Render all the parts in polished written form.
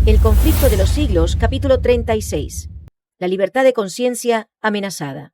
El conflicto de los siglos, capítulo 36. La libertad de conciencia amenazada.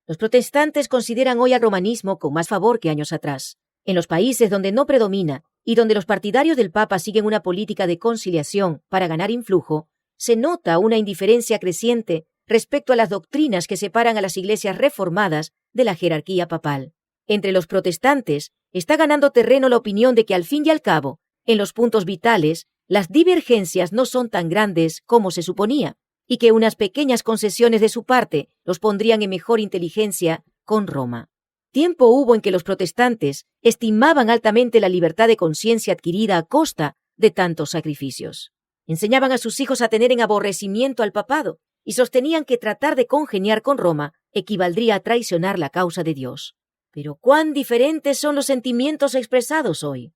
Los protestantes consideran hoy al romanismo con más favor que años atrás. En los países donde no predomina y donde los partidarios del Papa siguen una política de conciliación para ganar influjo, se nota una indiferencia creciente respecto a las doctrinas que separan a las iglesias reformadas de la jerarquía papal. Entre los protestantes está ganando terreno la opinión de que al fin y al cabo, en los puntos vitales, las divergencias no son tan grandes como se suponía, y que unas pequeñas concesiones de su parte los pondrían en mejor inteligencia con Roma. Tiempo hubo en que los protestantes estimaban altamente la libertad de conciencia adquirida a costa de tantos sacrificios. Enseñaban a sus hijos a tener en aborrecimiento al papado y sostenían que tratar de congeniar con Roma equivaldría a traicionar la causa de Dios. Pero cuán diferentes son los sentimientos expresados hoy.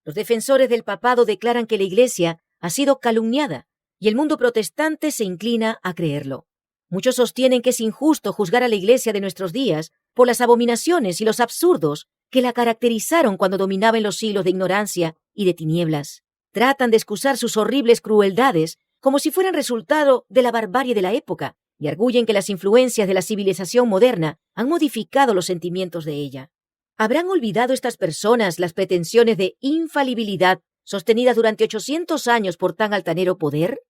Los defensores del papado declaran que la Iglesia ha sido calumniada y el mundo protestante se inclina a creerlo. Muchos sostienen que es injusto juzgar a la Iglesia de nuestros días por las abominaciones y los absurdos que la caracterizaron cuando dominaba en los siglos de ignorancia y de tinieblas. Tratan de excusar sus horribles crueldades como si fueran resultado de la barbarie de la época y arguyen que las influencias de la civilización moderna han modificado los sentimientos de ella. ¿Habrán olvidado estas personas las pretensiones de infalibilidad sostenidas durante 800 años por tan altanero poder?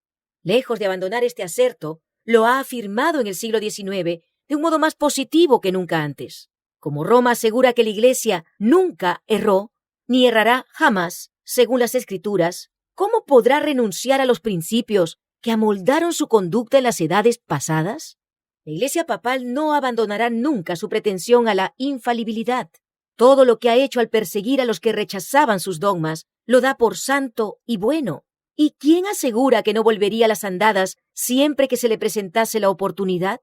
Lejos de abandonar este aserto, lo ha afirmado en el siglo XIX de un modo más positivo que nunca antes. Como Roma asegura que la Iglesia nunca erró, ni errará jamás, según las Escrituras, ¿cómo podrá renunciar a los principios que amoldaron su conducta en las edades pasadas? La Iglesia papal no abandonará nunca su pretensión a la infalibilidad. Todo lo que ha hecho al perseguir a los que rechazaban sus dogmas lo da por santo y bueno. ¿Y quién asegura que no volvería a las andadas siempre que se le presentase la oportunidad?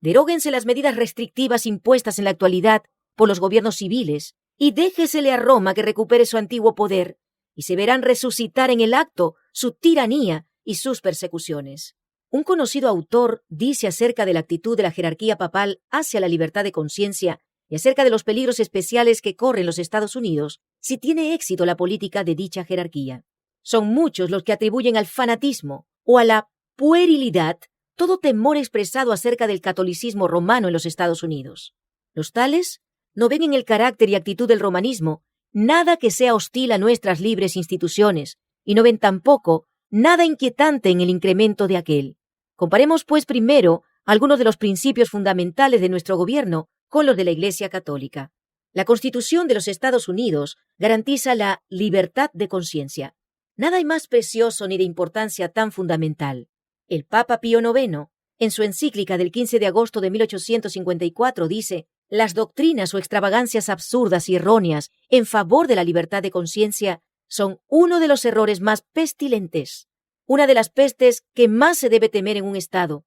Deróguense las medidas restrictivas impuestas en la actualidad por los gobiernos civiles y déjesele a Roma que recupere su antiguo poder, y se verán resucitar en el acto su tiranía y sus persecuciones. Un conocido autor dice acerca de la actitud de la jerarquía papal hacia la libertad de conciencia y acerca de los peligros especiales que corren los Estados Unidos si tiene éxito la política de dicha jerarquía. Son muchos los que atribuyen al fanatismo o a la puerilidad todo temor expresado acerca del catolicismo romano en los Estados Unidos. Los tales no ven en el carácter y actitud del romanismo nada que sea hostil a nuestras libres instituciones, y no ven tampoco nada inquietante en el incremento de aquel. Comparemos, pues, primero algunos de los principios fundamentales de nuestro gobierno con los de la Iglesia Católica. La Constitución de los Estados Unidos garantiza la libertad de conciencia. Nada hay más precioso ni de importancia tan fundamental. El Papa Pío IX, en su encíclica del 15 de agosto de 1854, dice: «Las doctrinas o extravagancias absurdas y erróneas en favor de la libertad de conciencia son uno de los errores más pestilentes, una de las pestes que más se debe temer en un Estado».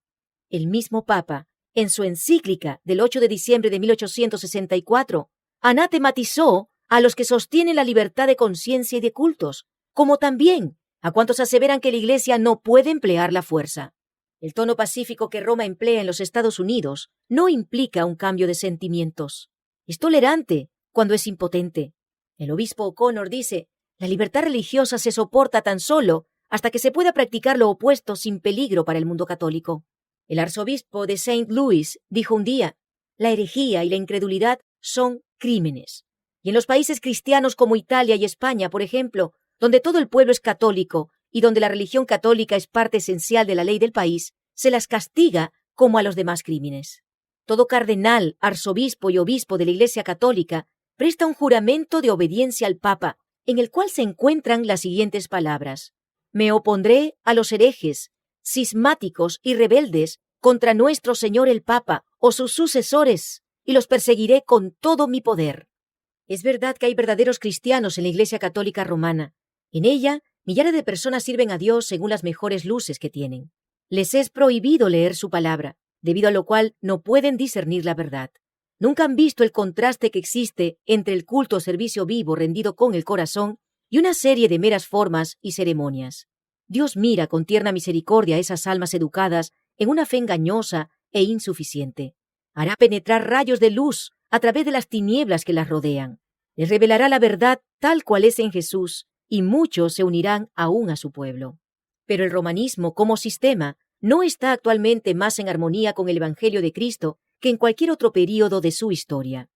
El mismo Papa, en su encíclica del 8 de diciembre de 1864, anatematizó a los que sostienen la libertad de conciencia y de cultos, como también a cuantos aseveran que la Iglesia no puede emplear la fuerza. El tono pacífico que Roma emplea en los Estados Unidos no implica un cambio de sentimientos. Es tolerante cuando es impotente. El obispo O'Connor dice: «La libertad religiosa se soporta tan solo hasta que se pueda practicar lo opuesto sin peligro para el mundo católico». El arzobispo de St. Louis dijo un día: «La herejía y la incredulidad son crímenes». Y en los países cristianos como Italia y España, por ejemplo, donde todo el pueblo es católico y donde la religión católica es parte esencial de la ley del país, se las castiga como a los demás crímenes. Todo cardenal, arzobispo y obispo de la Iglesia Católica presta un juramento de obediencia al Papa, en el cual se encuentran las siguientes palabras: «Me opondré a los herejes, cismáticos y rebeldes contra nuestro Señor el Papa o sus sucesores, y los perseguiré con todo mi poder». Es verdad que hay verdaderos cristianos en la Iglesia Católica Romana. En ella, millares de personas sirven a Dios según las mejores luces que tienen. Les es prohibido leer su palabra, debido a lo cual no pueden discernir la verdad. Nunca han visto el contraste que existe entre el culto o servicio vivo rendido con el corazón y una serie de meras formas y ceremonias. Dios mira con tierna misericordia a esas almas educadas en una fe engañosa e insuficiente. Hará penetrar rayos de luz a través de las tinieblas que las rodean. Les revelará la verdad tal cual es en Jesús, y muchos se unirán aún a su pueblo. Pero el romanismo, como sistema, no está actualmente más en armonía con el Evangelio de Cristo que en cualquier otro período de su historia.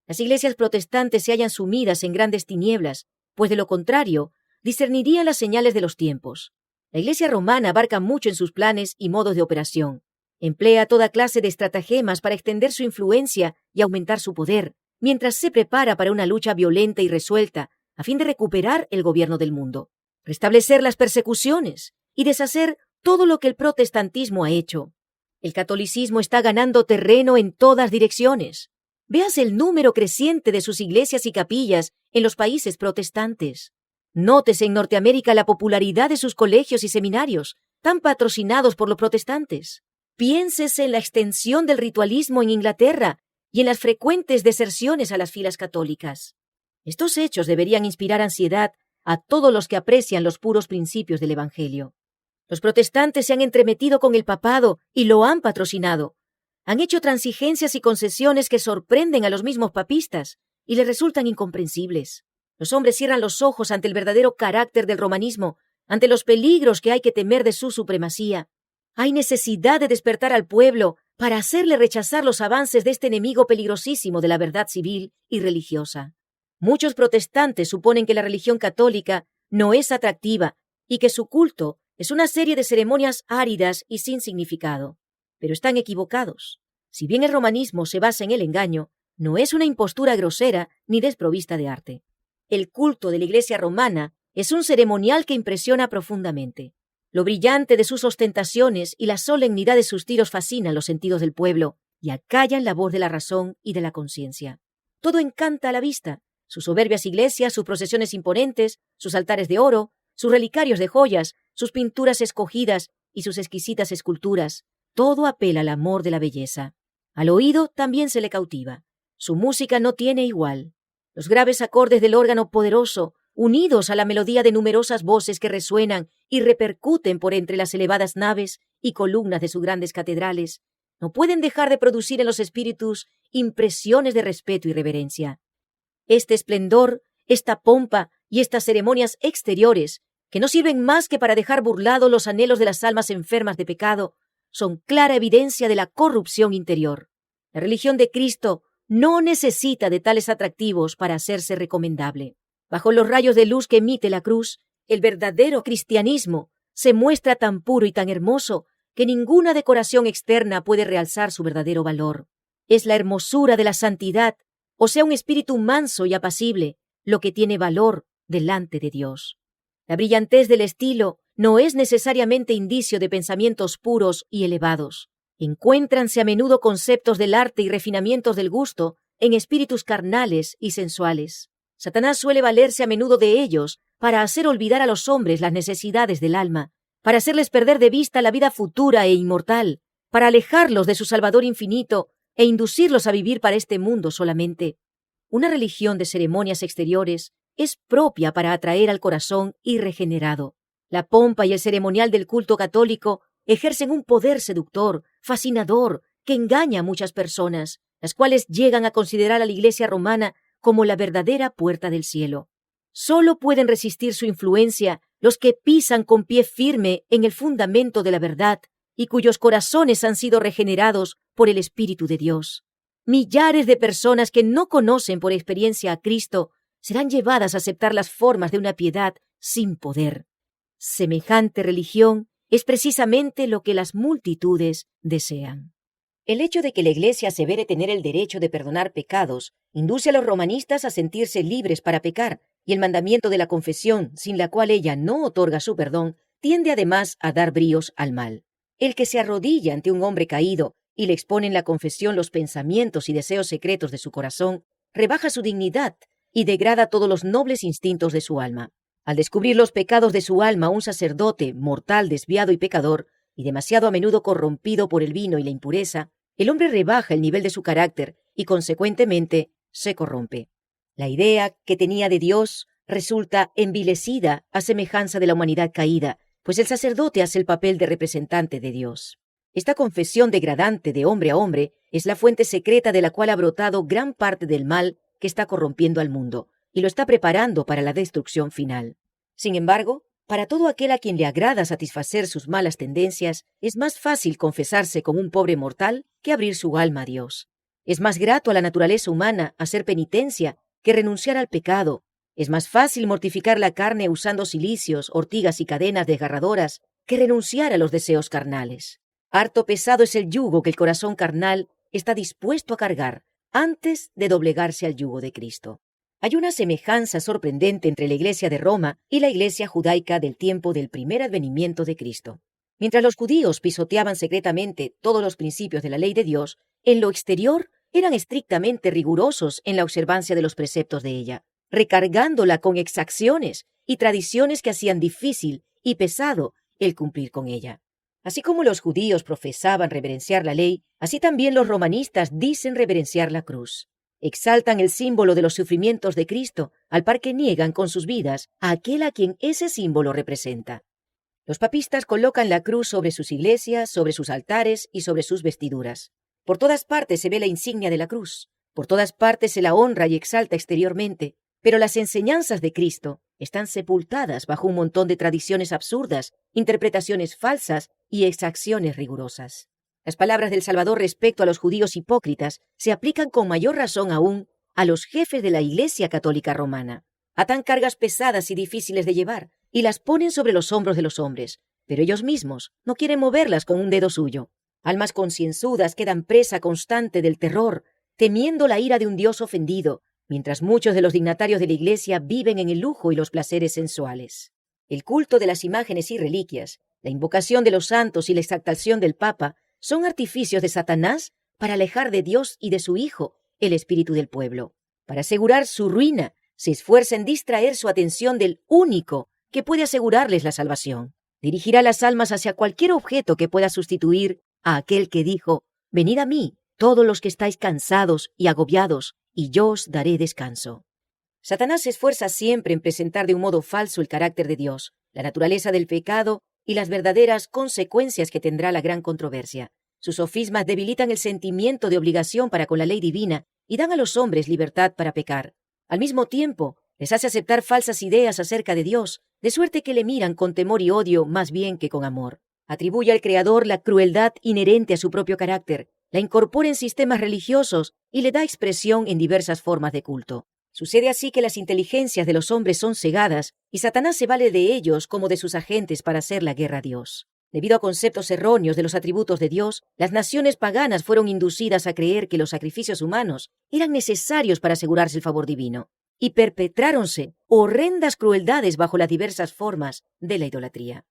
Las iglesias protestantes se hallan sumidas en grandes tinieblas, pues de lo contrario, discernirían las señales de los tiempos. La Iglesia romana abarca mucho en sus planes y modos de operación. Emplea toda clase de estratagemas para extender su influencia y aumentar su poder, mientras se prepara para una lucha violenta y resuelta a fin de recuperar el gobierno del mundo, restablecer las persecuciones y deshacer todo lo que el protestantismo ha hecho. El catolicismo está ganando terreno en todas direcciones. Véase el número creciente de sus iglesias y capillas en los países protestantes. Nótese en Norteamérica la popularidad de sus colegios y seminarios, tan patrocinados por los protestantes. Piénsese en la extensión del ritualismo en Inglaterra y en las frecuentes deserciones a las filas católicas. Estos hechos deberían inspirar ansiedad a todos los que aprecian los puros principios del Evangelio. Los protestantes se han entremetido con el papado y lo han patrocinado. Han hecho transigencias y concesiones que sorprenden a los mismos papistas y les resultan incomprensibles. Los hombres cierran los ojos ante el verdadero carácter del romanismo, ante los peligros que hay que temer de su supremacía. Hay necesidad de despertar al pueblo para hacerle rechazar los avances de este enemigo peligrosísimo de la verdad civil y religiosa. Muchos protestantes suponen que la religión católica no es atractiva y que su culto es una serie de ceremonias áridas y sin significado. Pero están equivocados. Si bien el romanismo se basa en el engaño, no es una impostura grosera ni desprovista de arte. El culto de la Iglesia romana es un ceremonial que impresiona profundamente. Lo brillante de sus ostentaciones y la solemnidad de sus tiros fascinan los sentidos del pueblo y acallan la voz de la razón y de la conciencia. Todo encanta a la vista. Sus soberbias iglesias, sus procesiones imponentes, sus altares de oro, sus relicarios de joyas, sus pinturas escogidas y sus exquisitas esculturas. Todo apela al amor de la belleza. Al oído también se le cautiva. Su música no tiene igual. Los graves acordes del órgano poderoso, unidos a la melodía de numerosas voces que resuenan y repercuten por entre las elevadas naves y columnas de sus grandes catedrales, no pueden dejar de producir en los espíritus impresiones de respeto y reverencia. Este esplendor, esta pompa y estas ceremonias exteriores, que no sirven más que para dejar burlados los anhelos de las almas enfermas de pecado, son clara evidencia de la corrupción interior. La religión de Cristo no necesita de tales atractivos para hacerse recomendable. Bajo los rayos de luz que emite la cruz, el verdadero cristianismo se muestra tan puro y tan hermoso que ninguna decoración externa puede realzar su verdadero valor. Es la hermosura de la santidad, o sea, un espíritu manso y apacible, lo que tiene valor delante de Dios. La brillantez del estilo no es necesariamente indicio de pensamientos puros y elevados. Encuéntranse a menudo conceptos del arte y refinamientos del gusto en espíritus carnales y sensuales. Satanás suele valerse a menudo de ellos para hacer olvidar a los hombres las necesidades del alma, para hacerles perder de vista la vida futura e inmortal, para alejarlos de su Salvador infinito e inducirlos a vivir para este mundo solamente. Una religión de ceremonias exteriores es propia para atraer al corazón irregenerado. La pompa y el ceremonial del culto católico ejercen un poder seductor, fascinador, que engaña a muchas personas, las cuales llegan a considerar a la Iglesia romana como la verdadera puerta del cielo. Solo pueden resistir su influencia los que pisan con pie firme en el fundamento de la verdad y cuyos corazones han sido regenerados por el Espíritu de Dios. Millares de personas que no conocen por experiencia a Cristo serán llevadas a aceptar las formas de una piedad sin poder. Semejante religión es precisamente lo que las multitudes desean. El hecho de que la Iglesia asevere tener el derecho de perdonar pecados induce a los romanistas a sentirse libres para pecar, y el mandamiento de la confesión, sin la cual ella no otorga su perdón, tiende además a dar bríos al mal. El que se arrodilla ante un hombre caído y le expone en la confesión los pensamientos y deseos secretos de su corazón, rebaja su dignidad y degrada todos los nobles instintos de su alma. Al descubrir los pecados de su alma un sacerdote mortal, desviado y pecador, y demasiado a menudo corrompido por el vino y la impureza, el hombre rebaja el nivel de su carácter y, consecuentemente, se corrompe. La idea que tenía de Dios resulta envilecida a semejanza de la humanidad caída, pues el sacerdote hace el papel de representante de Dios. Esta confesión degradante de hombre a hombre es la fuente secreta de la cual ha brotado gran parte del mal que está corrompiendo al mundo y lo está preparando para la destrucción final. Sin embargo, Para todo aquel a quien le agrada satisfacer sus malas tendencias, es más fácil confesarse como un pobre mortal que abrir su alma a Dios. Es más grato a la naturaleza humana hacer penitencia que renunciar al pecado. Es más fácil mortificar la carne usando cilicios, ortigas y cadenas desgarradoras que renunciar a los deseos carnales. Harto pesado es el yugo que el corazón carnal está dispuesto a cargar antes de doblegarse al yugo de Cristo. Hay una semejanza sorprendente entre la Iglesia de Roma y la Iglesia judaica del tiempo del primer advenimiento de Cristo. Mientras los judíos pisoteaban secretamente todos los principios de la ley de Dios, en lo exterior eran estrictamente rigurosos en la observancia de los preceptos de ella, recargándola con exacciones y tradiciones que hacían difícil y pesado el cumplir con ella. Así como los judíos profesaban reverenciar la ley, así también los romanistas dicen reverenciar la cruz. Exaltan el símbolo de los sufrimientos de Cristo, al par que niegan con sus vidas a aquel a quien ese símbolo representa. Los papistas colocan la cruz sobre sus iglesias, sobre sus altares y sobre sus vestiduras. Por todas partes se ve la insignia de la cruz, por todas partes se la honra y exalta exteriormente, pero las enseñanzas de Cristo están sepultadas bajo un montón de tradiciones absurdas, interpretaciones falsas y exacciones rigurosas. Las palabras del Salvador respecto a los judíos hipócritas se aplican con mayor razón aún a los jefes de la Iglesia Católica Romana. Atan cargas pesadas y difíciles de llevar y las ponen sobre los hombros de los hombres, pero ellos mismos no quieren moverlas con un dedo suyo. Almas concienzudas quedan presa constante del terror, temiendo la ira de un Dios ofendido, mientras muchos de los dignatarios de la Iglesia viven en el lujo y los placeres sensuales. El culto de las imágenes y reliquias, la invocación de los santos y la exaltación del Papa son artificios de Satanás para alejar de Dios y de su Hijo el espíritu del pueblo. Para asegurar su ruina, se esfuerza en distraer su atención del único que puede asegurarles la salvación. Dirigirá las almas hacia cualquier objeto que pueda sustituir a aquel que dijo: «Venid a mí, todos los que estáis cansados y agobiados, y yo os daré descanso». Satanás se esfuerza siempre en presentar de un modo falso el carácter de Dios, la naturaleza del pecado y las verdaderas consecuencias que tendrá la gran controversia. Sus sofismas debilitan el sentimiento de obligación para con la ley divina y dan a los hombres libertad para pecar. Al mismo tiempo, les hace aceptar falsas ideas acerca de Dios, de suerte que le miran con temor y odio más bien que con amor. Atribuye al Creador la crueldad inherente a su propio carácter, la incorpora en sistemas religiosos y le da expresión en diversas formas de culto. Sucede así que las inteligencias de los hombres son cegadas y Satanás se vale de ellos como de sus agentes para hacer la guerra a Dios. Debido a conceptos erróneos de los atributos de Dios, las naciones paganas fueron inducidas a creer que los sacrificios humanos eran necesarios para asegurarse el favor divino, y perpetráronse horrendas crueldades bajo las diversas formas de la idolatría.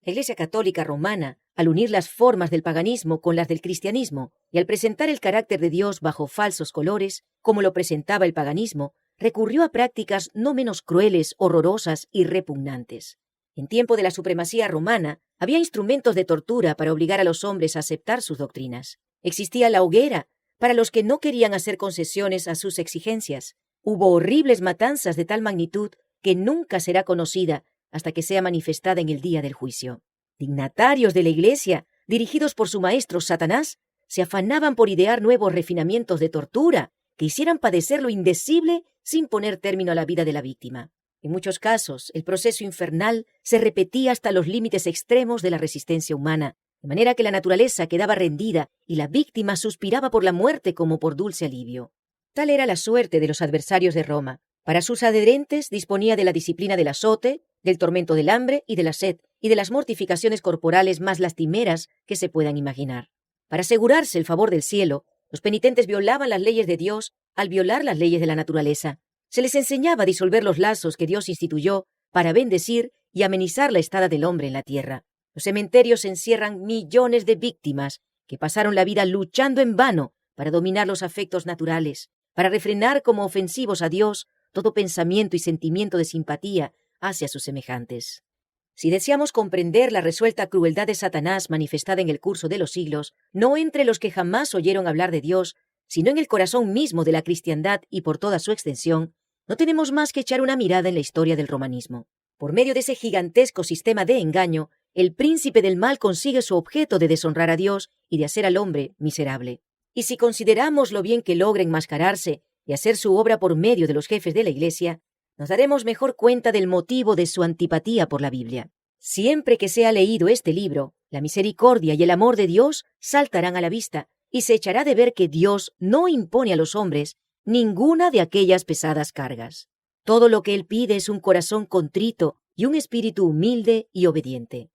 La Iglesia Católica Romana, al unir las formas del paganismo con las del cristianismo y al presentar el carácter de Dios bajo falsos colores, como lo presentaba el paganismo, recurrió a prácticas no menos crueles, horrorosas y repugnantes. En tiempo de la supremacía romana, había instrumentos de tortura para obligar a los hombres a aceptar sus doctrinas. Existía la hoguera para los que no querían hacer concesiones a sus exigencias. Hubo horribles matanzas de tal magnitud que nunca será conocida hasta que sea manifestada en el día del juicio. Dignatarios de la Iglesia, dirigidos por su maestro Satanás, se afanaban por idear nuevos refinamientos de tortura que hicieran padecer lo indecible sin poner término a la vida de la víctima. En muchos casos, el proceso infernal se repetía hasta los límites extremos de la resistencia humana, de manera que la naturaleza quedaba rendida y la víctima suspiraba por la muerte como por dulce alivio. Tal era la suerte de los adversarios de Roma. Para sus adherentes disponía de la disciplina del azote, del tormento del hambre y de la sed, y de las mortificaciones corporales más lastimeras que se puedan imaginar. Para asegurarse el favor del cielo, los penitentes violaban las leyes de Dios al violar las leyes de la naturaleza. Se les enseñaba a disolver los lazos que Dios instituyó para bendecir y amenizar la estada del hombre en la tierra. Los cementerios encierran millones de víctimas que pasaron la vida luchando en vano para dominar los afectos naturales, para refrenar como ofensivos a Dios todo pensamiento y sentimiento de simpatía hacia sus semejantes. Si deseamos comprender la resuelta crueldad de Satanás manifestada en el curso de los siglos, no entre los que jamás oyeron hablar de Dios, sino en el corazón mismo de la cristiandad y por toda su extensión, no tenemos más que echar una mirada en la historia del romanismo. Por medio de ese gigantesco sistema de engaño, el príncipe del mal consigue su objeto de deshonrar a Dios y de hacer al hombre miserable. Y si consideramos lo bien que logra enmascararse y hacer su obra por medio de los jefes de la Iglesia, nos daremos mejor cuenta del motivo de su antipatía por la Biblia. Siempre que sea leído este libro, la misericordia y el amor de Dios saltarán a la vista, y se echará de ver que Dios no impone a los hombres ninguna de aquellas pesadas cargas. Todo lo que Él pide es un corazón contrito y un espíritu humilde y obediente.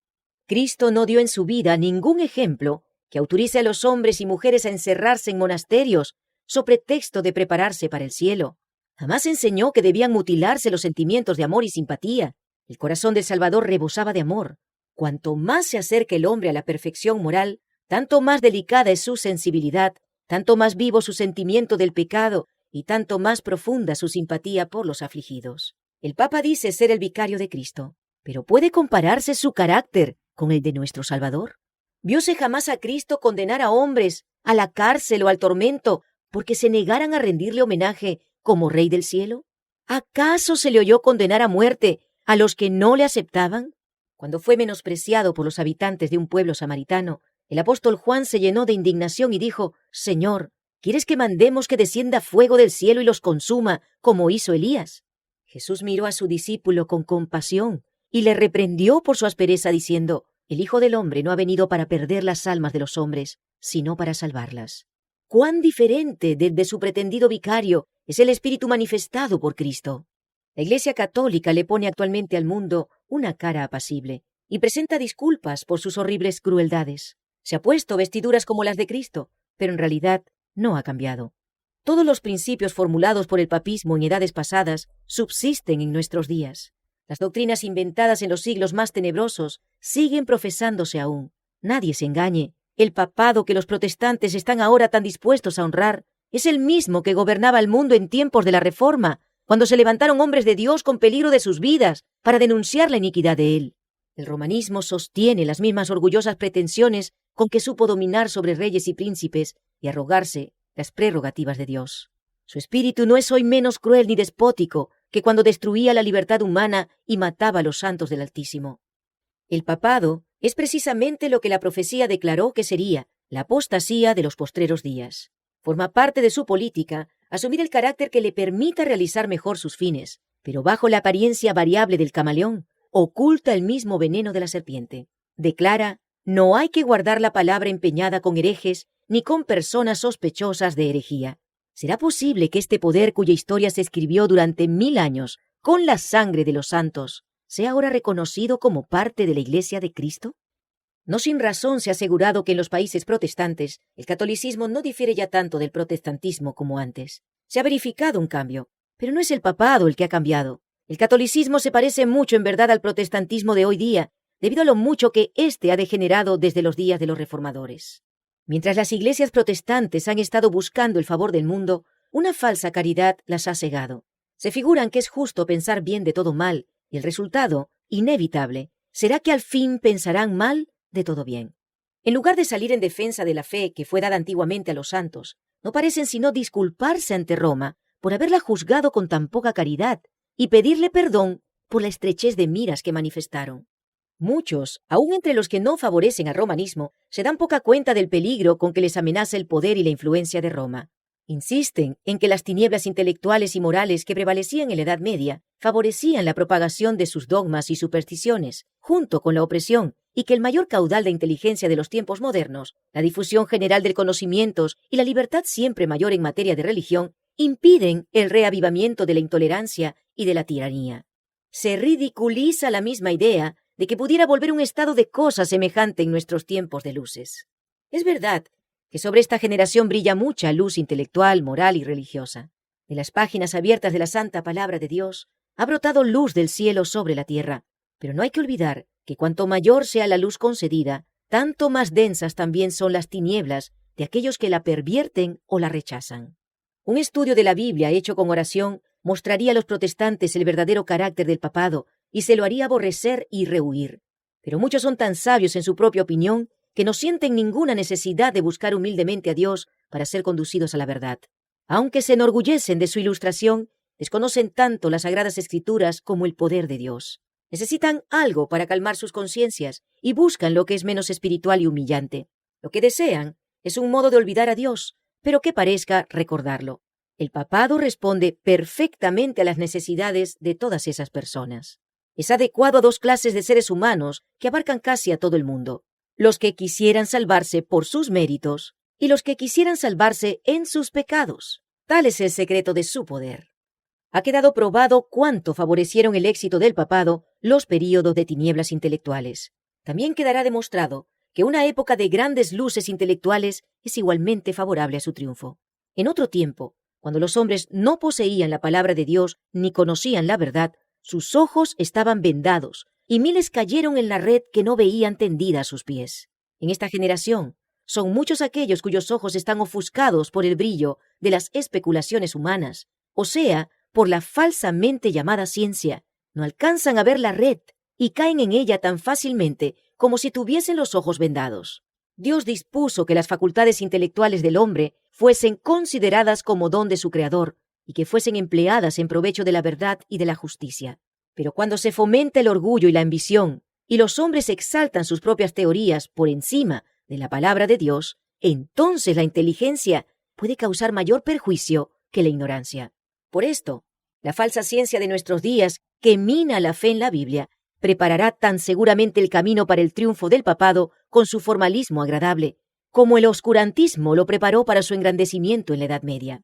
Cristo no dio en su vida ningún ejemplo que autorice a los hombres y mujeres a encerrarse en monasterios so pretexto de prepararse para el cielo. Jamás enseñó que debían mutilarse los sentimientos de amor y simpatía. El corazón del Salvador rebosaba de amor. Cuanto más se acerca el hombre a la perfección moral, tanto más delicada es su sensibilidad, tanto más vivo su sentimiento del pecado y tanto más profunda su simpatía por los afligidos. El Papa dice ser el vicario de Cristo, pero ¿puede compararse su carácter con el de nuestro Salvador? ¿Vióse jamás a Cristo condenar a hombres a la cárcel o al tormento porque se negaran a rendirle homenaje como Rey del cielo? ¿Acaso se le oyó condenar a muerte a los que no le aceptaban? Cuando fue menospreciado por los habitantes de un pueblo samaritano, el apóstol Juan se llenó de indignación y dijo: Señor, ¿quieres que mandemos que descienda fuego del cielo y los consuma, como hizo Elías? Jesús miró a su discípulo con compasión y le reprendió por su aspereza, diciendo: El Hijo del Hombre no ha venido para perder las almas de los hombres, sino para salvarlas. ¿Cuán diferente de su pretendido vicario es el Espíritu manifestado por Cristo? La Iglesia Católica le pone actualmente al mundo una cara apacible y presenta disculpas por sus horribles crueldades. Se ha puesto vestiduras como las de Cristo, pero en realidad no ha cambiado. Todos los principios formulados por el papismo en edades pasadas subsisten en nuestros días. Las doctrinas inventadas en los siglos más tenebrosos siguen profesándose aún. Nadie se engañe. El papado que los protestantes están ahora tan dispuestos a honrar es el mismo que gobernaba el mundo en tiempos de la Reforma, cuando se levantaron hombres de Dios con peligro de sus vidas para denunciar la iniquidad de él. El romanismo sostiene las mismas orgullosas pretensiones con que supo dominar sobre reyes y príncipes y arrogarse las prerrogativas de Dios. Su espíritu no es hoy menos cruel ni despótico que cuando destruía la libertad humana y mataba a los santos del Altísimo. El papado es precisamente lo que la profecía declaró que sería la apostasía de los postreros días. Forma parte de su política asumir el carácter que le permita realizar mejor sus fines, pero bajo la apariencia variable del camaleón, oculta el mismo veneno de la serpiente. Declara: no hay que guardar la palabra empeñada con herejes ni con personas sospechosas de herejía. ¿Será posible que este poder, cuya historia se escribió durante 1000 años con la sangre de los santos, sea ahora reconocido como parte de la Iglesia de Cristo? No sin razón se ha asegurado que en los países protestantes el catolicismo no difiere ya tanto del protestantismo como antes. Se ha verificado un cambio, pero no es el papado el que ha cambiado. El catolicismo se parece mucho en verdad al protestantismo de hoy día, debido a lo mucho que éste ha degenerado desde los días de los reformadores. Mientras las iglesias protestantes han estado buscando el favor del mundo, una falsa caridad las ha cegado. Se figuran que es justo pensar bien de todo mal, y el resultado, inevitable, será que al fin pensarán mal de todo bien. En lugar de salir en defensa de la fe que fue dada antiguamente a los santos, no parecen sino disculparse ante Roma por haberla juzgado con tan poca caridad y pedirle perdón por la estrechez de miras que manifestaron. Muchos, aun entre los que no favorecen al romanismo, se dan poca cuenta del peligro con que les amenaza el poder y la influencia de Roma. Insisten en que las tinieblas intelectuales y morales que prevalecían en la Edad Media favorecían la propagación de sus dogmas y supersticiones, junto con la opresión, y que el mayor caudal de inteligencia de los tiempos modernos, la difusión general de conocimientos y la libertad siempre mayor en materia de religión, impiden el reavivamiento de la intolerancia y de la tiranía. Se ridiculiza la misma idea de que pudiera volver un estado de cosas semejante en nuestros tiempos de luces. Es verdad que sobre esta generación brilla mucha luz intelectual, moral y religiosa. De las páginas abiertas de la santa palabra de Dios ha brotado luz del cielo sobre la tierra, pero no hay que olvidar que cuanto mayor sea la luz concedida, tanto más densas también son las tinieblas de aquellos que la pervierten o la rechazan. Un estudio de la Biblia hecho con oración mostraría a los protestantes el verdadero carácter del papado y se lo haría aborrecer y rehuir. Pero muchos son tan sabios en su propia opinión que no sienten ninguna necesidad de buscar humildemente a Dios para ser conducidos a la verdad. Aunque se enorgullecen de su ilustración, desconocen tanto las Sagradas Escrituras como el poder de Dios. Necesitan algo para calmar sus conciencias y buscan lo que es menos espiritual y humillante. Lo que desean es un modo de olvidar a Dios, pero que parezca recordarlo. El papado responde perfectamente a las necesidades de todas esas personas. Es adecuado a dos clases de seres humanos que abarcan casi a todo el mundo: los que quisieran salvarse por sus méritos y los que quisieran salvarse en sus pecados. Tal es el secreto de su poder. Ha quedado probado cuánto favorecieron el éxito del papado los períodos de tinieblas intelectuales. También quedará demostrado que una época de grandes luces intelectuales es igualmente favorable a su triunfo. En otro tiempo, cuando los hombres no poseían la palabra de Dios ni conocían la verdad, sus ojos estaban vendados y miles cayeron en la red que no veían tendida a sus pies. En esta generación, son muchos aquellos cuyos ojos están ofuscados por el brillo de las especulaciones humanas, o sea, por la falsamente llamada ciencia. No alcanzan a ver la red y caen en ella tan fácilmente como si tuviesen los ojos vendados. Dios dispuso que las facultades intelectuales del hombre fuesen consideradas como don de su Creador y que fuesen empleadas en provecho de la verdad y de la justicia. Pero cuando se fomenta el orgullo y la ambición, y los hombres exaltan sus propias teorías por encima de la palabra de Dios, entonces la inteligencia puede causar mayor perjuicio que la ignorancia. Por esto, la falsa ciencia de nuestros días, que mina la fe en la Biblia, preparará tan seguramente el camino para el triunfo del papado con su formalismo agradable, como el oscurantismo lo preparó para su engrandecimiento en la Edad Media.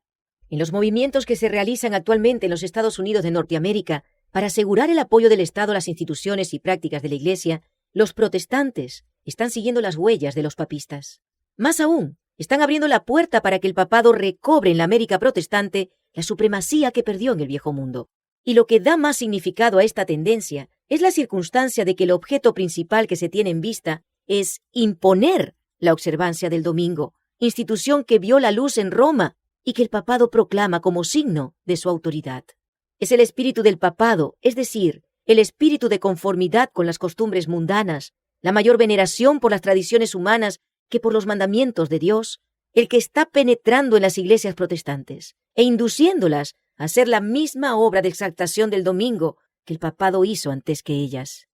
En los movimientos que se realizan actualmente en los Estados Unidos de Norteamérica para asegurar el apoyo del Estado a las instituciones y prácticas de la Iglesia, los protestantes están siguiendo las huellas de los papistas. Más aún, están abriendo la puerta para que el papado recobre en la América protestante la supremacía que perdió en el Viejo Mundo. Y lo que da más significado a esta tendencia es la circunstancia de que el objeto principal que se tiene en vista es imponer la observancia del domingo, institución que vio la luz en Roma y que el papado proclama como signo de su autoridad. Es el espíritu del papado, es decir, el espíritu de conformidad con las costumbres mundanas, la mayor veneración por las tradiciones humanas que por los mandamientos de Dios, el que está penetrando en las iglesias protestantes e induciéndolas a hacer la misma obra de exaltación del domingo que el papado hizo antes que ellas.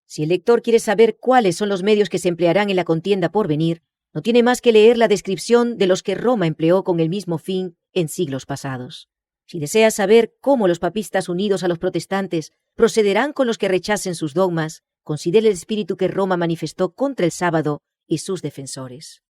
Si el lector quiere saber cuáles son los medios que se emplearán en la contienda por venir, no tiene más que leer la descripción de los que Roma empleó con el mismo fin en siglos pasados. Si desea saber cómo los papistas unidos a los protestantes procederán con los que rechacen sus dogmas, considere el espíritu que Roma manifestó contra el sábado y sus defensores.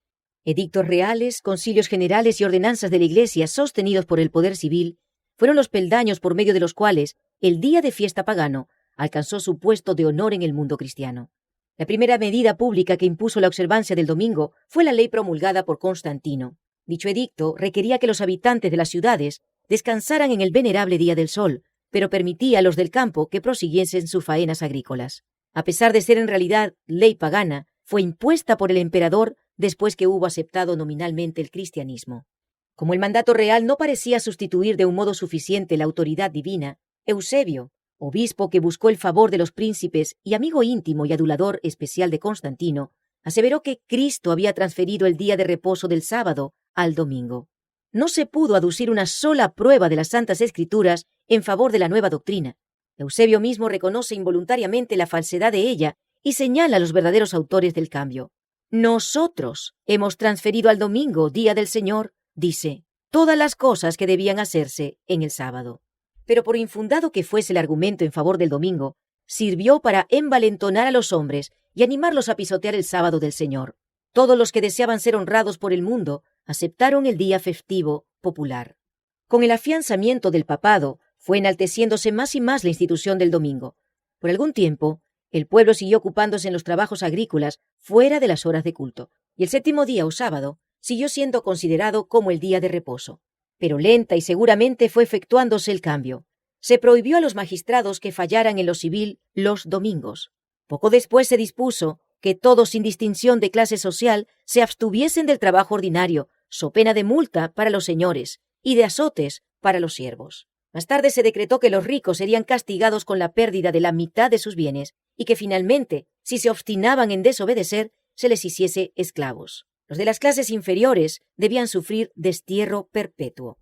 Edictos reales, concilios generales y ordenanzas de la Iglesia sostenidos por el poder civil fueron los peldaños por medio de los cuales el día de fiesta pagano alcanzó su puesto de honor en el mundo cristiano. La primera medida pública que impuso la observancia del domingo fue la ley promulgada por Constantino. Dicho edicto requería que los habitantes de las ciudades descansaran en el venerable día del sol, pero permitía a los del campo que prosiguiesen sus faenas agrícolas. A pesar de ser en realidad ley pagana, fue impuesta por el emperador después que hubo aceptado nominalmente el cristianismo. Como el mandato real no parecía sustituir de un modo suficiente la autoridad divina, Eusebio, obispo que buscó el favor de los príncipes y amigo íntimo y adulador especial de Constantino, aseveró que Cristo había transferido el día de reposo del sábado al domingo. No se pudo aducir una sola prueba de las Santas Escrituras en favor de la nueva doctrina. Eusebio mismo reconoce involuntariamente la falsedad de ella y señala a los verdaderos autores del cambio. Nosotros hemos transferido al domingo, día del Señor, dice, todas las cosas que debían hacerse en el sábado. Pero por infundado que fuese el argumento en favor del domingo, sirvió para envalentonar a los hombres y animarlos a pisotear el sábado del Señor. Todos los que deseaban ser honrados por el mundo aceptaron el día festivo popular. Con el afianzamiento del papado, fue enalteciéndose más y más la institución del domingo. Por algún tiempo, el pueblo siguió ocupándose en los trabajos agrícolas fuera de las horas de culto, y el séptimo día o sábado siguió siendo considerado como el día de reposo. Pero lenta y seguramente fue efectuándose el cambio. Se prohibió a los magistrados que fallaran en lo civil los domingos. Poco después se dispuso que todos, sin distinción de clase social, se abstuviesen del trabajo ordinario, so pena de multa para los señores y de azotes para los siervos. Más tarde se decretó que los ricos serían castigados con la pérdida de la mitad de sus bienes y que finalmente, si se obstinaban en desobedecer, se les hiciese esclavos. Los de las clases inferiores debían sufrir destierro perpetuo.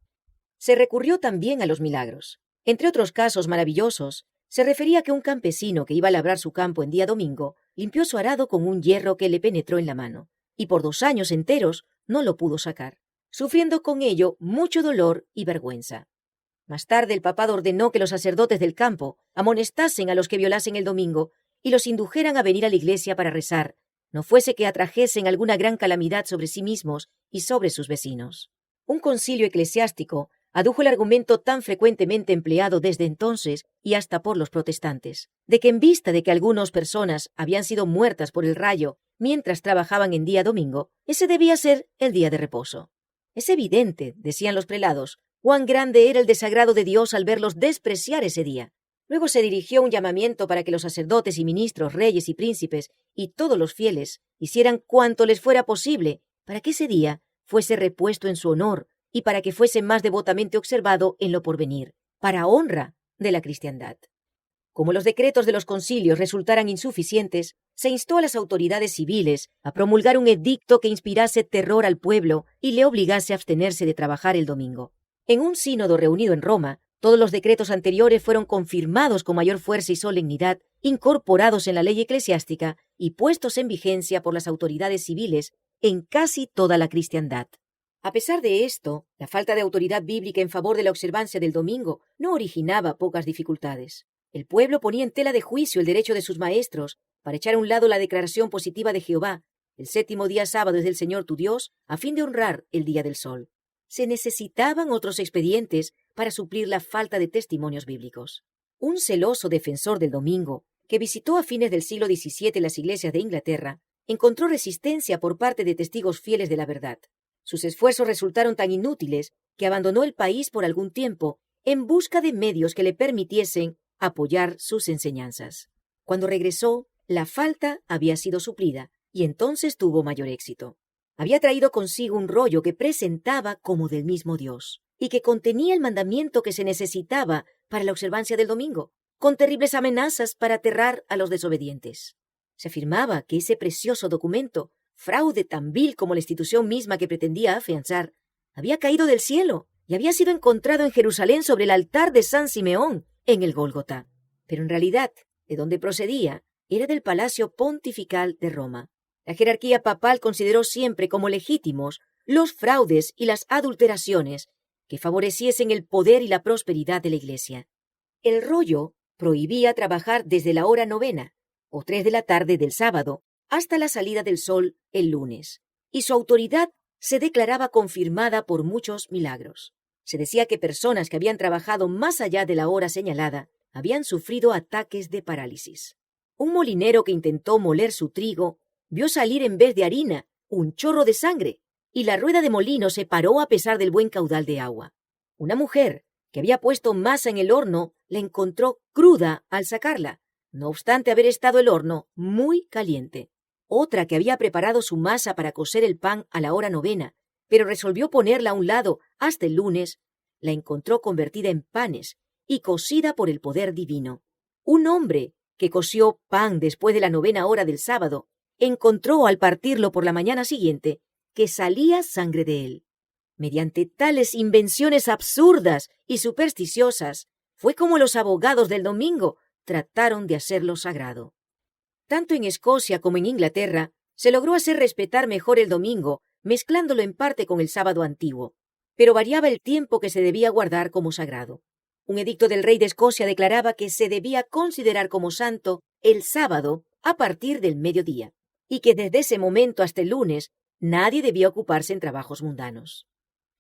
Se recurrió también a los milagros. Entre otros casos maravillosos, se refería que un campesino que iba a labrar su campo en día domingo limpió su arado con un hierro que le penetró en la mano, y por 2 años enteros no lo pudo sacar. sufriendo con ello mucho dolor y vergüenza. Más tarde el papado ordenó que los sacerdotes del campo amonestasen a los que violasen el domingo y los indujeran a venir a la iglesia para rezar, no fuese que atrajesen alguna gran calamidad sobre sí mismos y sobre sus vecinos. Un concilio eclesiástico adujo el argumento tan frecuentemente empleado desde entonces y hasta por los protestantes, de que en vista de que algunas personas habían sido muertas por el rayo mientras trabajaban en día domingo, ese debía ser el día de reposo. Es evidente, decían los prelados, cuán grande era el desagrado de Dios al verlos despreciar ese día. Luego se dirigió un llamamiento para que los sacerdotes y ministros, reyes y príncipes, y todos los fieles, hicieran cuanto les fuera posible para que ese día fuese repuesto en su honor y para que fuese más devotamente observado en lo porvenir, para honra de la cristiandad. Como los decretos de los concilios resultaran insuficientes, se instó a las autoridades civiles a promulgar un edicto que inspirase terror al pueblo y le obligase a abstenerse de trabajar el domingo. En un sínodo reunido en Roma, todos los decretos anteriores fueron confirmados con mayor fuerza y solemnidad, incorporados en la ley eclesiástica y puestos en vigencia por las autoridades civiles en casi toda la cristiandad. A pesar de esto, la falta de autoridad bíblica en favor de la observancia del domingo no originaba pocas dificultades. El pueblo ponía en tela de juicio el derecho de sus maestros para echar a un lado la declaración positiva de Jehová: el séptimo día sábado es del Señor tu Dios, a fin de honrar el día del sol. Se necesitaban otros expedientes para suplir la falta de testimonios bíblicos. Un celoso defensor del domingo, que visitó a fines del siglo XVII las iglesias de Inglaterra, encontró resistencia por parte de testigos fieles de la verdad. Sus esfuerzos resultaron tan inútiles que abandonó el país por algún tiempo en busca de medios que le permitiesen apoyar sus enseñanzas. Cuando regresó, la falta había sido suplida y entonces tuvo mayor éxito. Había traído consigo un rollo que presentaba como del mismo Dios y que contenía el mandamiento que se necesitaba para la observancia del domingo, con terribles amenazas para aterrar a los desobedientes. Se afirmaba que ese precioso documento, fraude tan vil como la institución misma que pretendía afianzar, había caído del cielo y había sido encontrado en Jerusalén sobre el altar de San Simeón, en el Gólgota. Pero en realidad, de donde procedía, era del Palacio Pontifical de Roma. La jerarquía papal consideró siempre como legítimos los fraudes y las adulteraciones que favoreciesen el poder y la prosperidad de la Iglesia. El rollo prohibía trabajar desde la hora 9, o 3 de la tarde del sábado, hasta la salida del sol el lunes, y su autoridad se declaraba confirmada por muchos milagros. Se decía que personas que habían trabajado más allá de la hora señalada habían sufrido ataques de parálisis. Un molinero que intentó moler su trigo vio salir en vez de harina un chorro de sangre, y la rueda de molino se paró a pesar del buen caudal de agua. Una mujer que había puesto masa en el horno la encontró cruda al sacarla, no obstante haber estado el horno muy caliente. Otra que había preparado su masa para cocer el pan a la hora 9, pero resolvió ponerla a un lado hasta el lunes, la encontró convertida en panes y cocida por el poder divino. Un hombre que coció pan después de la 9 hora del sábado encontró al partirlo por la mañana siguiente que salía sangre de él. Mediante tales invenciones absurdas y supersticiosas, fue como los abogados del domingo trataron de hacerlo sagrado. Tanto en Escocia como en Inglaterra se logró hacer respetar mejor el domingo, mezclándolo en parte con el sábado antiguo, pero variaba el tiempo que se debía guardar como sagrado. Un edicto del rey de Escocia declaraba que se debía considerar como santo el sábado a partir del mediodía, y que desde ese momento hasta el lunes nadie debía ocuparse en trabajos mundanos.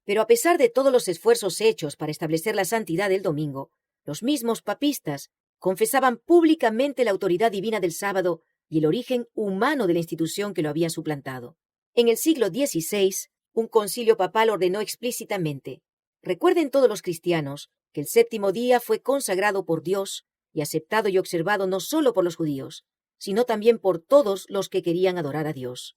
Pero a pesar de todos los esfuerzos hechos para establecer la santidad del domingo, los mismos papistas confesaban públicamente la autoridad divina del sábado y el origen humano de la institución que lo había suplantado. En el siglo XVI, un concilio papal ordenó explícitamente: recuerden todos los cristianos que el séptimo día fue consagrado por Dios y aceptado y observado no solo por los judíos, sino también por todos los que querían adorar a Dios.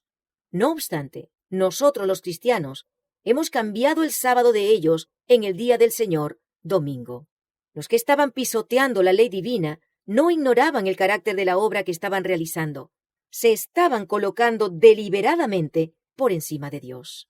No obstante, nosotros los cristianos hemos cambiado el sábado de ellos en el día del Señor, domingo. Los que estaban pisoteando la ley divina no ignoraban el carácter de la obra que estaban realizando. Se estaban colocando deliberadamente por encima de Dios.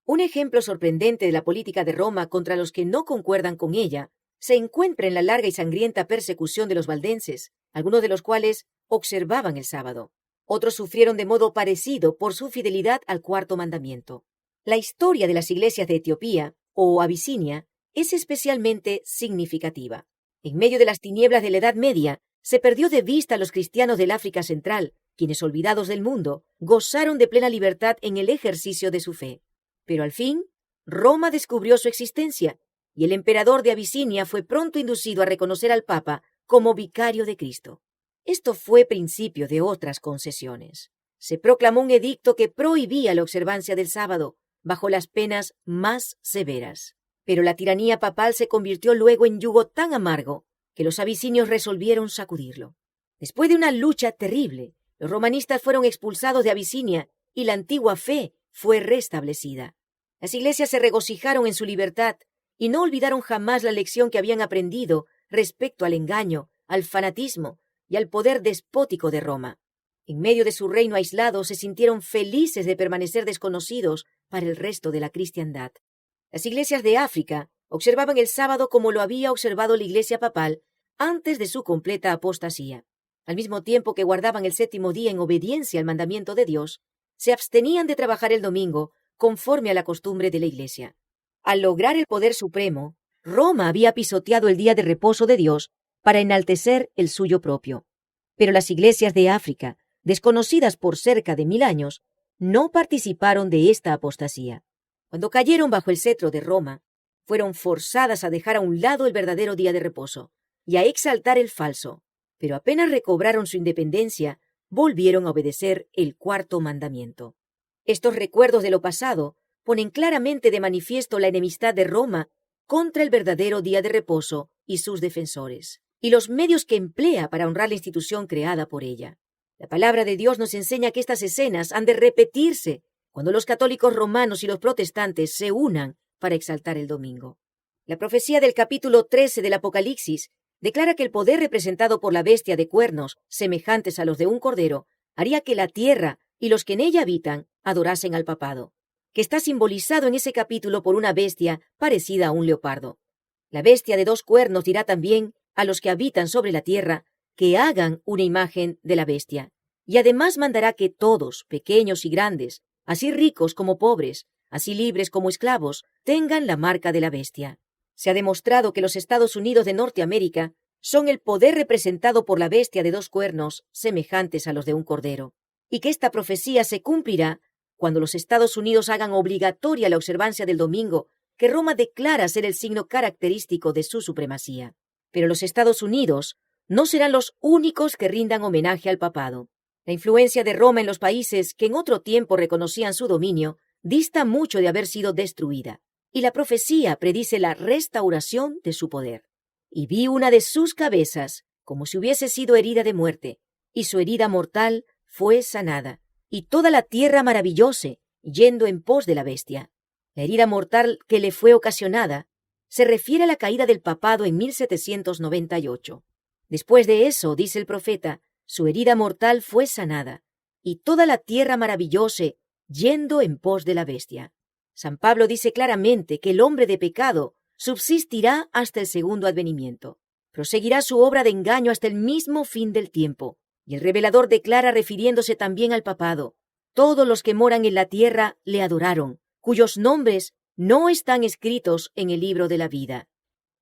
Un ejemplo sorprendente de la política de Roma contra los que no concuerdan con ella se encuentra en la larga y sangrienta persecución de los valdenses, algunos de los cuales observaban el sábado. Otros sufrieron de modo parecido por su fidelidad al cuarto mandamiento. La historia de las iglesias de Etiopía, o Abisinia, es especialmente significativa. En medio de las tinieblas de la Edad Media, se perdió de vista a los cristianos del África Central, quienes, olvidados del mundo, gozaron de plena libertad en el ejercicio de su fe. Pero al fin, Roma descubrió su existencia, y el emperador de Abisinia fue pronto inducido a reconocer al Papa como vicario de Cristo. Esto fue principio de otras concesiones. Se proclamó un edicto que prohibía la observancia del sábado, bajo las penas más severas. Pero la tiranía papal se convirtió luego en yugo tan amargo que los abisinios resolvieron sacudirlo. Después de una lucha terrible, los romanistas fueron expulsados de Abisinia y la antigua fe fue restablecida. Las iglesias se regocijaron en su libertad y no olvidaron jamás la lección que habían aprendido respecto al engaño, al fanatismo y al poder despótico de Roma. En medio de su reino aislado se sintieron felices de permanecer desconocidos para el resto de la cristiandad. Las iglesias de África observaban el sábado como lo había observado la iglesia papal antes de su completa apostasía. Al mismo tiempo que guardaban el séptimo día en obediencia al mandamiento de Dios, se abstenían de trabajar el domingo conforme a la costumbre de la iglesia. Al lograr el poder supremo, Roma había pisoteado el día de reposo de Dios para enaltecer el suyo propio. Pero las iglesias de África, desconocidas por cerca de 1000 años, no participaron de esta apostasía. Cuando cayeron bajo el cetro de Roma, fueron forzadas a dejar a un lado el verdadero día de reposo y a exaltar el falso, pero apenas recobraron su independencia, volvieron a obedecer el cuarto mandamiento. Estos recuerdos de lo pasado ponen claramente de manifiesto la enemistad de Roma contra el verdadero día de reposo y sus defensores, y los medios que emplea para honrar la institución creada por ella. La palabra de Dios nos enseña que estas escenas han de repetirse cuando los católicos romanos y los protestantes se unan para exaltar el domingo. La profecía del capítulo 13 del Apocalipsis declara que el poder representado por la bestia de cuernos, semejantes a los de un cordero, haría que la tierra y los que en ella habitan adorasen al papado, que está simbolizado en ese capítulo por una bestia parecida a un leopardo. La bestia de 2 cuernos dirá también a los que habitan sobre la tierra que hagan una imagen de la bestia, y además mandará que todos, pequeños y grandes, así ricos como pobres, así libres como esclavos, tengan la marca de la bestia. Se ha demostrado que los Estados Unidos de Norteamérica son el poder representado por la bestia de 2 cuernos semejantes a los de un cordero, y que esta profecía se cumplirá cuando los Estados Unidos hagan obligatoria la observancia del domingo, que Roma declara ser el signo característico de su supremacía. Pero los Estados Unidos no serán los únicos que rindan homenaje al papado. La influencia de Roma en los países que en otro tiempo reconocían su dominio dista mucho de haber sido destruida, y la profecía predice la restauración de su poder. Y vi una de sus cabezas como si hubiese sido herida de muerte, y su herida mortal fue sanada, y toda la tierra maravillóse, yendo en pos de la bestia. La herida mortal que le fue ocasionada se refiere a la caída del papado en 1798. Después de eso, dice el profeta, su herida mortal fue sanada, y toda la tierra maravillóse, yendo en pos de la bestia. San Pablo dice claramente que el hombre de pecado subsistirá hasta el segundo advenimiento. Proseguirá su obra de engaño hasta el mismo fin del tiempo. Y el revelador declara, refiriéndose también al papado: todos los que moran en la tierra le adoraron, cuyos nombres no están escritos en el libro de la vida.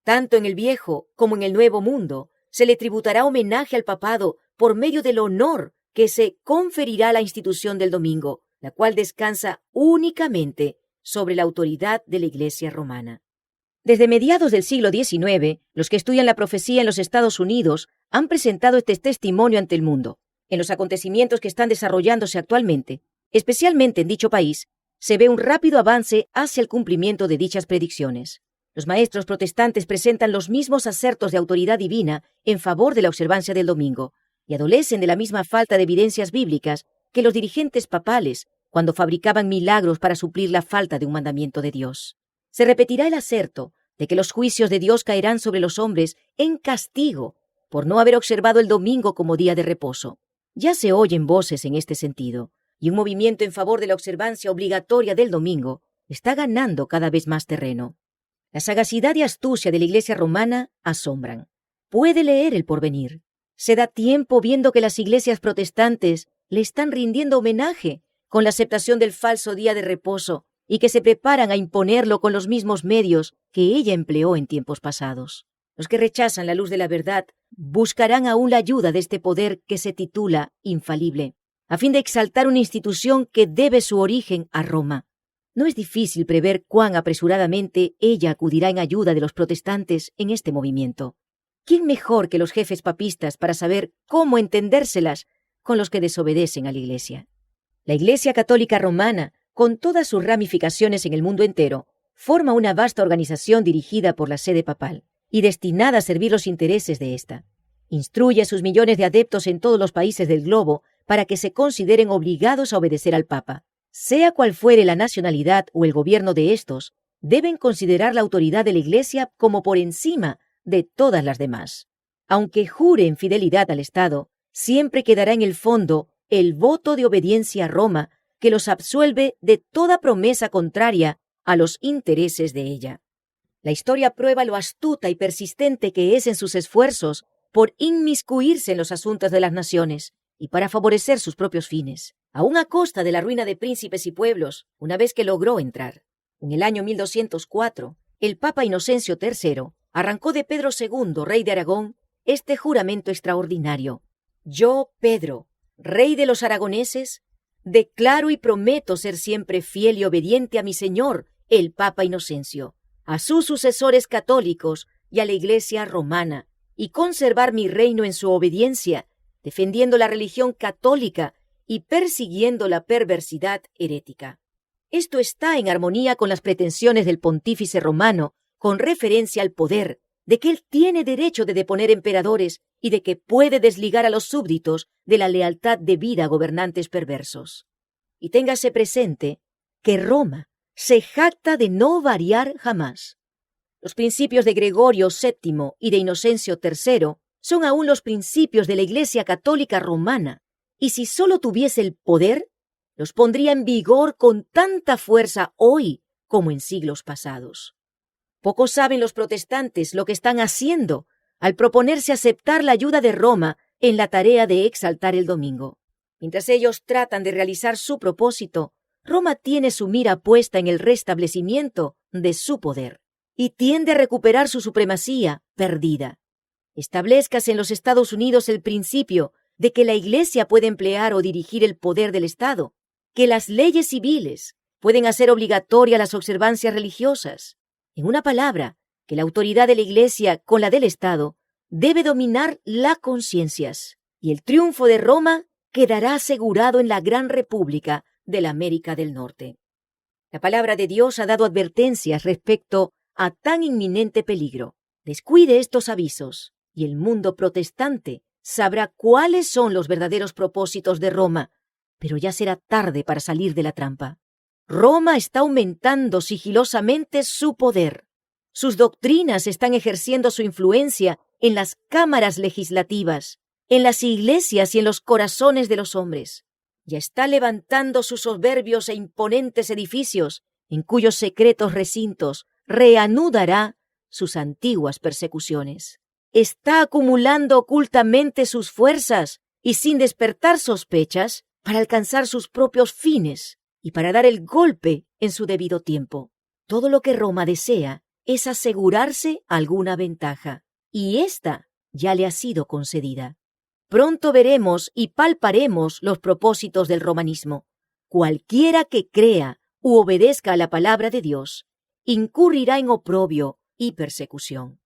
Tanto en el viejo como en el nuevo mundo se le tributará homenaje al papado por medio del honor que se conferirá a la institución del domingo, la cual descansa únicamente sobre la autoridad de la Iglesia romana. Desde mediados del siglo XIX, los que estudian la profecía en los Estados Unidos han presentado este testimonio ante el mundo. En los acontecimientos que están desarrollándose actualmente, especialmente en dicho país, se ve un rápido avance hacia el cumplimiento de dichas predicciones. Los maestros protestantes presentan los mismos asertos de autoridad divina en favor de la observancia del domingo y adolecen de la misma falta de evidencias bíblicas que los dirigentes papales cuando fabricaban milagros para suplir la falta de un mandamiento de Dios. Se repetirá el aserto de que los juicios de Dios caerán sobre los hombres en castigo por no haber observado el domingo como día de reposo. Ya se oyen voces en este sentido, y un movimiento en favor de la observancia obligatoria del domingo está ganando cada vez más terreno. La sagacidad y astucia de la Iglesia romana asombran. Puede leer el porvenir. Se da tiempo viendo que las iglesias protestantes le están rindiendo homenaje con la aceptación del falso día de reposo y que se preparan a imponerlo con los mismos medios que ella empleó en tiempos pasados. Los que rechazan la luz de la verdad buscarán aún la ayuda de este poder que se titula infalible, a fin de exaltar una institución que debe su origen a Roma. No es difícil prever cuán apresuradamente ella acudirá en ayuda de los protestantes en este movimiento. ¿Quién mejor que los jefes papistas para saber cómo entendérselas con los que desobedecen a la Iglesia? La Iglesia Católica Romana, con todas sus ramificaciones en el mundo entero, forma una vasta organización dirigida por la sede papal y destinada a servir los intereses de ésta. Instruye a sus millones de adeptos en todos los países del globo para que se consideren obligados a obedecer al Papa. Sea cual fuere la nacionalidad o el gobierno de estos, deben considerar la autoridad de la Iglesia como por encima de todas las demás. Aunque juren fidelidad al Estado, siempre quedará en el fondo el voto de obediencia a Roma que los absuelve de toda promesa contraria a los intereses de ella. La historia prueba lo astuta y persistente que es en sus esfuerzos por inmiscuirse en los asuntos de las naciones y para favorecer sus propios fines, aun a costa de la ruina de príncipes y pueblos, una vez que logró entrar. En el año 1204, el Papa Inocencio III arrancó de Pedro II, rey de Aragón, este juramento extraordinario: yo, Pedro, rey de los aragoneses, declaro y prometo ser siempre fiel y obediente a mi señor, el Papa Inocencio, a sus sucesores católicos y a la Iglesia romana, y conservar mi reino en su obediencia, defendiendo la religión católica y persiguiendo la perversidad herética. Esto está en armonía con las pretensiones del pontífice romano con referencia al poder, de que él tiene derecho de deponer emperadores y de que puede desligar a los súbditos de la lealtad debida a gobernantes perversos. Y téngase presente que Roma se jacta de no variar jamás. Los principios de Gregorio VII y de Inocencio III son aún los principios de la Iglesia Católica Romana, y si solo tuviese el poder, los pondría en vigor con tanta fuerza hoy como en siglos pasados. Pocos saben los protestantes lo que están haciendo al proponerse aceptar la ayuda de Roma en la tarea de exaltar el domingo. Mientras ellos tratan de realizar su propósito, Roma tiene su mira puesta en el restablecimiento de su poder y tiende a recuperar su supremacía perdida. Establezcase en los Estados Unidos el principio de que la Iglesia puede emplear o dirigir el poder del Estado, que las leyes civiles pueden hacer obligatoria las observancias religiosas. En una palabra, que la autoridad de la Iglesia con la del Estado debe dominar las conciencias, y el triunfo de Roma quedará asegurado en la gran república de la América del Norte. La palabra de Dios ha dado advertencias respecto a tan inminente peligro. Descuide estos avisos, y el mundo protestante sabrá cuáles son los verdaderos propósitos de Roma, pero ya será tarde para salir de la trampa. Roma está aumentando sigilosamente su poder. Sus doctrinas están ejerciendo su influencia en las cámaras legislativas, en las iglesias y en los corazones de los hombres. Ya está levantando sus soberbios e imponentes edificios, en cuyos secretos recintos reanudará sus antiguas persecuciones. Está acumulando ocultamente sus fuerzas y sin despertar sospechas para alcanzar sus propios fines y para dar el golpe en su debido tiempo. Todo lo que Roma desea es asegurarse alguna ventaja, y ésta ya le ha sido concedida. Pronto veremos y palparemos los propósitos del romanismo. Cualquiera que crea u obedezca a la palabra de Dios incurrirá en oprobio y persecución.